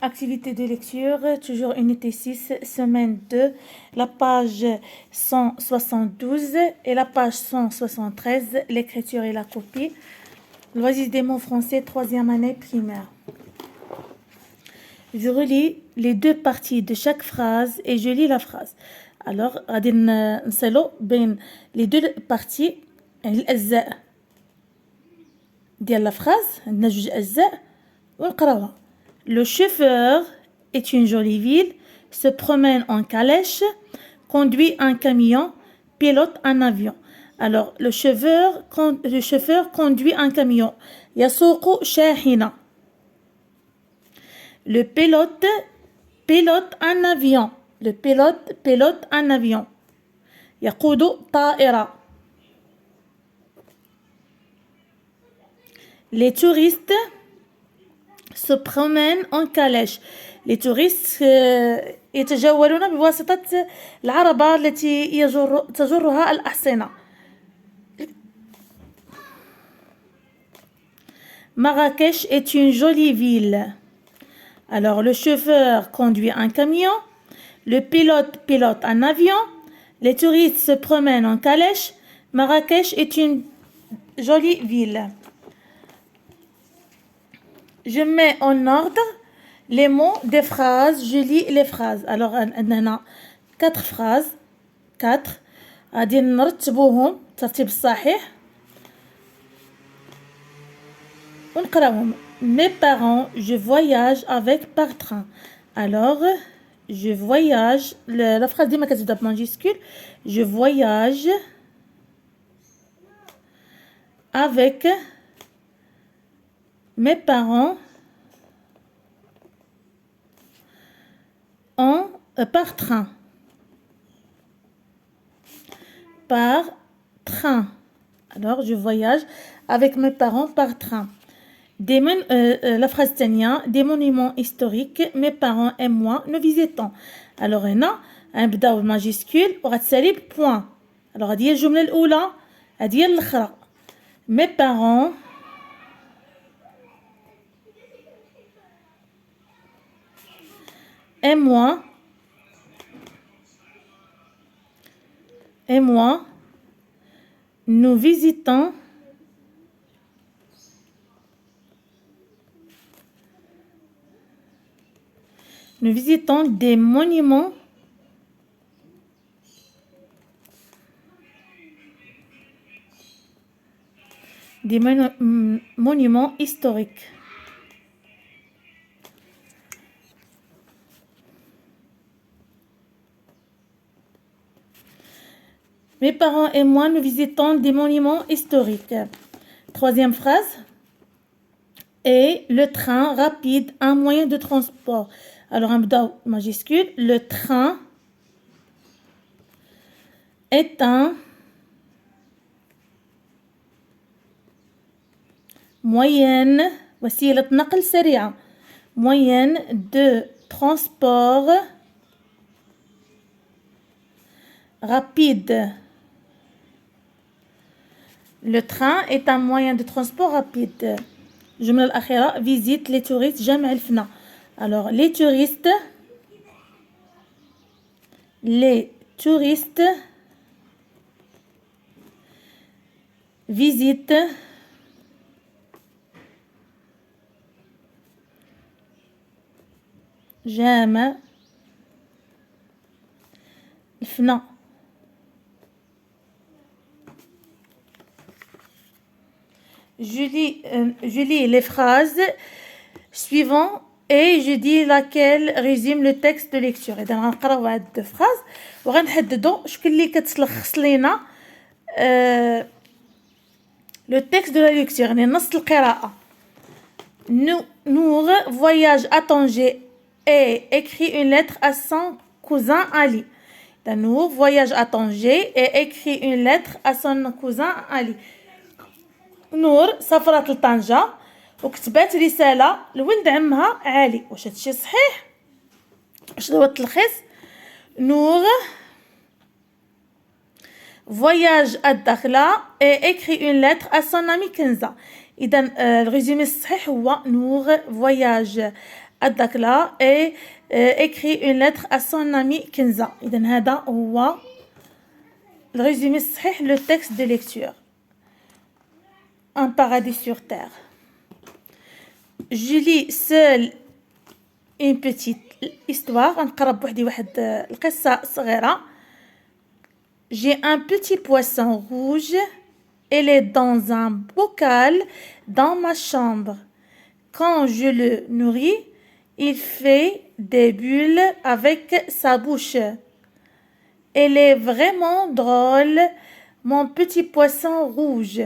Activité de lecture, toujours unité 6, semaine 2, la page 172 et la page 173, l'écriture et la copie. Loisir des mots français, troisième année primaire. Je relis les deux parties de chaque phrase et je lis la phrase. Alors, غادي نصلوا بين les deux parties الأجزاء ديال la phrase. عندنا جوج أجزاء ونقراوها. Le chauffeur est une jolie ville, se promène en calèche, conduit un camion, pilote un avion. Alors, le chauffeur conduit un camion. يسوق شاحنة. Le pilote pilote un avion. Le pilote pilote un avion. يقود طائرة. Les touristes se promènent en calèche. Les touristes يتجولون بواسطة العربة التي تجرها الأحصنة. Marrakech est une jolie ville. Alors, le chauffeur conduit un camion, le pilote pilote un avion, les touristes se promènent en calèche. Marrakech est une jolie ville. Je mets en ordre les mots des phrases, je lis les phrases. Alors, on a 4 phrases, 4. غادي نرتبوهم ترتيب الصحيح ونقراوهم. Mes parents, je voyage avec par train. Alors, je voyage, la phrase ديما كتبدا بماجيسكول. Je voyage avec mes parents par train. Par train. Alors, je voyage avec mes parents par train. La phrase tania, des monuments historiques, mes parents et moi nous visitons. Alors, هنا غنبداو بالماجيسكول وغتسالي بوان. Alors, هذه هي الجملة الأولى، هذه هي الأخرى. Mes parents et moi, nous visitons des monuments historiques. Mes parents et moi, nous visitons des monuments historiques. Troisième phrase. Et le train rapide, un moyen de transport. Alors, un majuscule. Le train est un moyen de transport rapide. Le train est un moyen de transport rapide. الجملة الأخيرة visite les touristes جمع الفنا. Alors les touristes visitent جمع الفنا. Je lis les phrases suivantes et je dis laquelle résume le texte de lecture. إذا غنقراو هاد الدو فراز وغنحددوا شكون اللي كتلخص لينا لو تكست دو لا ليكتور، يعني نص القراءة. Nour voyage à Tanger et écrit une lettre à son cousin Ali. Nour voyage à Tanger et écrit une lettre à son cousin Ali. نور سافرت لطنجة وكتبت رسالة لولد عمها علي. واش هادشي صحيح؟ واش هو التلخيص؟ نور voyage à Dakhla et écrit une lettre à son amie Kenza. إذا الريزومي الصحيح هو نور voyage الدكلا et écrit une lettre à son amie Kenza. إذن هذا هو الريزومي الصحيح لو تكست دو ليكتور. Un paradis sur terre. Je lis seul une petite histoire. نقرب بوحدي واحد القصة صغيرة. J'ai un petit poisson rouge. Elle est dans un bocal dans ma chambre. Quand je le nourris, il fait des bulles avec sa bouche. Elle est vraiment drôle, mon petit poisson rouge.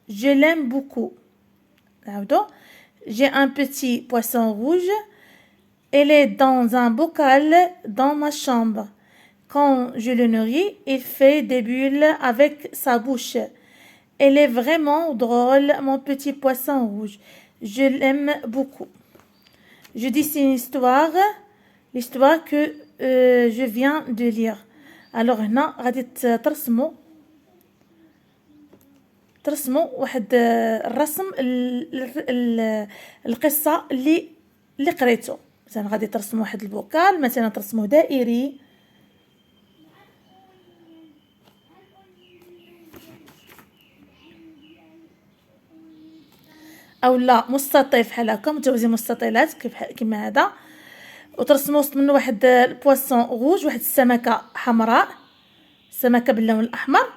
Je l'aime beaucoup. J'ai un petit poisson rouge. Elle est dans un bocal dans ma chambre. Quand je le nourris, il fait des bulles avec sa bouche. Elle est vraiment drôle, mon petit poisson rouge. Je l'aime beaucoup. Je dis c'est une histoire, l'histoire que je viens de lire. Alors هنا غادي ترسموا واحد الرسم القصة اللي قريته. مثلا غادي ترسموا واحد البوكال، مثلا ترسموا دائري، او لا مستطيل بحال هكا، متوازي مستطيلات كيما هذا، وترسموا وسط منه واحد البواسون غوج، واحد السمكه حمراء، سمكه باللون الاحمر.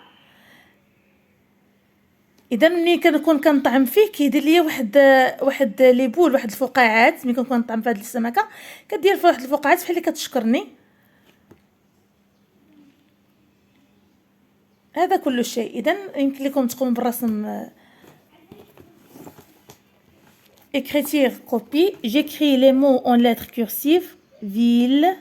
اذا ملي كنكون كنطعم فيه كيدير ليا واحد لي بول، واحد الفقاعات. ملي كنكون كنطعم في هذه السمكه كدير فيها واحد الفقاعات بحال اللي كتشكرني. هذا كل شيء. اذا يمكن لكم تقوموا بالرسم. Écriture copie. J'écris les mots en lettres cursives. Ville.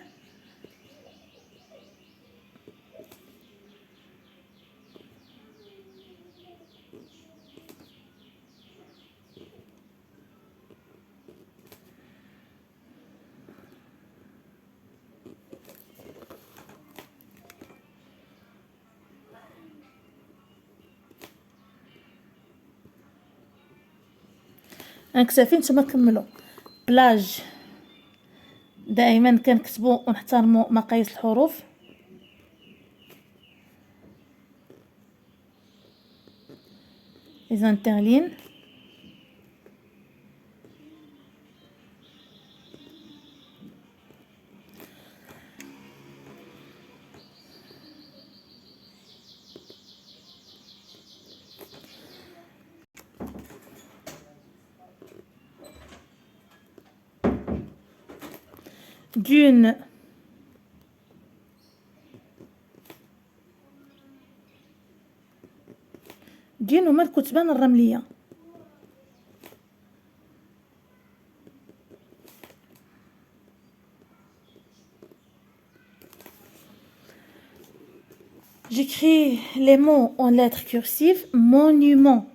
كتافي نتوما كملوا. بلاج دائما كنكتبوا ونحترموا مقاييس الحروف. إذا انترلين. dune. دين هما الكتبان الرملية. J'écris les mots en lettres cursives. Monument.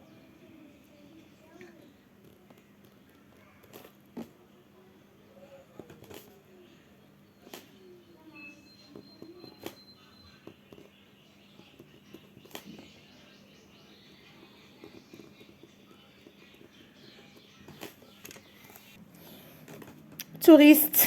Touriste.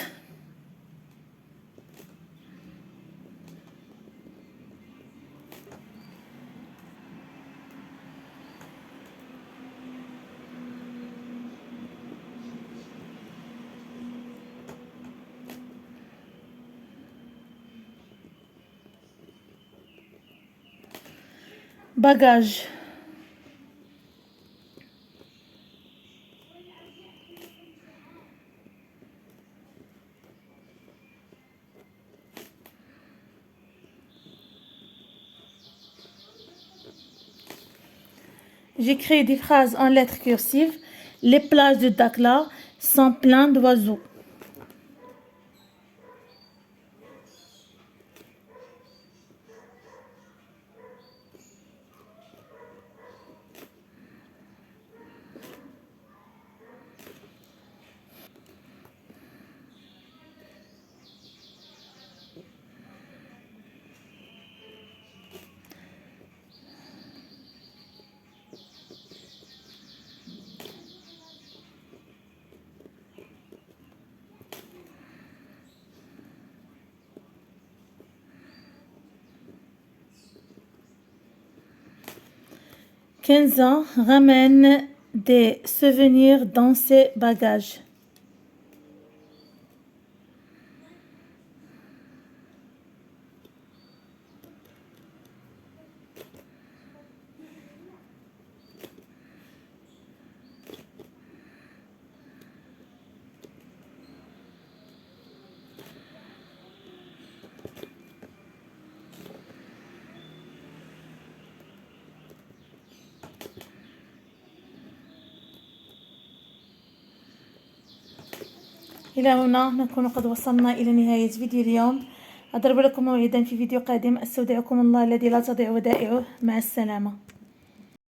Bagage. J'écris des phrases en lettres cursives. Les plages de Dakhla sont pleines d'oiseaux. Kenza ramène des souvenirs dans ses bagages. إلى هنا نكون قد وصلنا إلى نهاية فيديو اليوم. أضرب لكم موعدا في فيديو قادم. أستودعكم الله الذي لا تضيع ودائعه. مع السلامة.